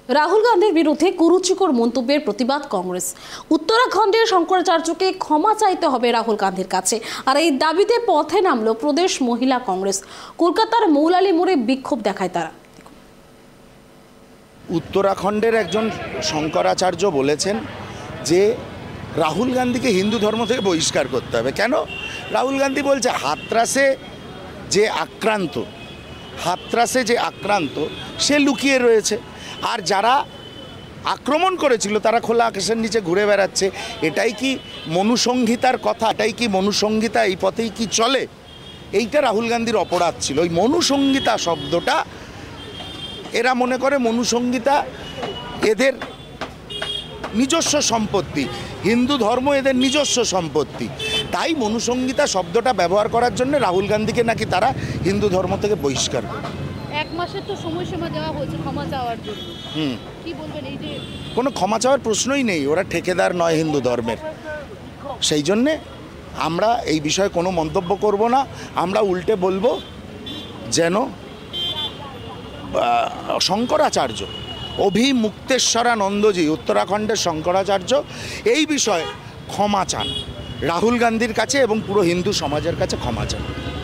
রাহুল গান্ধীর বিরুদ্ধে কুরুচিকর মন্তব্যের প্রতিবাদ কংগ্রেস। উত্তরাখণ্ডের শঙ্করাচার্যকে ক্ষমা চাইতে হবে রাহুল গান্ধীর কাছে, আর এই দাবিতে পথে নামলো প্রদেশ মহিলা কংগ্রেস। কলকাতার মৌলালী মোড়ে বিক্ষোভ দেখায় তারা। উত্তরাখণ্ডের একজন শঙ্করাচার্য বলেছেন যে রাহুল গান্ধীকে হিন্দু ধর্ম থেকে বহিষ্কার করতে হবে। কেন? রাহুল গান্ধী বলছে হাতরাসে যে আক্রান্ত সে লুকিয়ে রয়েছে, আর যারা আক্রমণ করেছিল তারা খোলা আকাশের নিচে ঘুরে বেড়াচ্ছে। এটাই কি মনুসংহিতার কথা? এটাই কি মনুসংহিতা? এই পথেই কি চলে? এইটা রাহুল গান্ধীর অপরাধ ছিল। ওই মনুসংহিতা শব্দটা, এরা মনে করে মনুসংহিতা এদের নিজস্ব সম্পত্তি, হিন্দু ধর্ম এদের নিজস্ব সম্পত্তি। তাই মনুসংহিতা শব্দটা ব্যবহার করার জন্য রাহুল গান্ধীকে নাকি তারা হিন্দু ধর্ম থেকে বহিষ্কার করে। এক মাসের তো সময়সীমা দেওয়া হয়েছে ক্ষমা চাওয়ার জন্য। কি বলবেন? এই যে কোনো ক্ষমা চাওয়ার প্রশ্নই নেই, ওরা ঠেকেদার নয় হিন্দু ধর্মের। সেই জন্যে আমরা এই বিষয়ে কোনো মন্তব্য করব না। আমরা উল্টে বলবো যেন শঙ্করাচার্য অভিমুক্তেশ্বরানন্দজি, উত্তরাখণ্ডের শঙ্করাচার্য, এই বিষয়ে ক্ষমা চান রাহুল গান্ধীর কাছে এবং পুরো হিন্দু সমাজের কাছে ক্ষমা চান।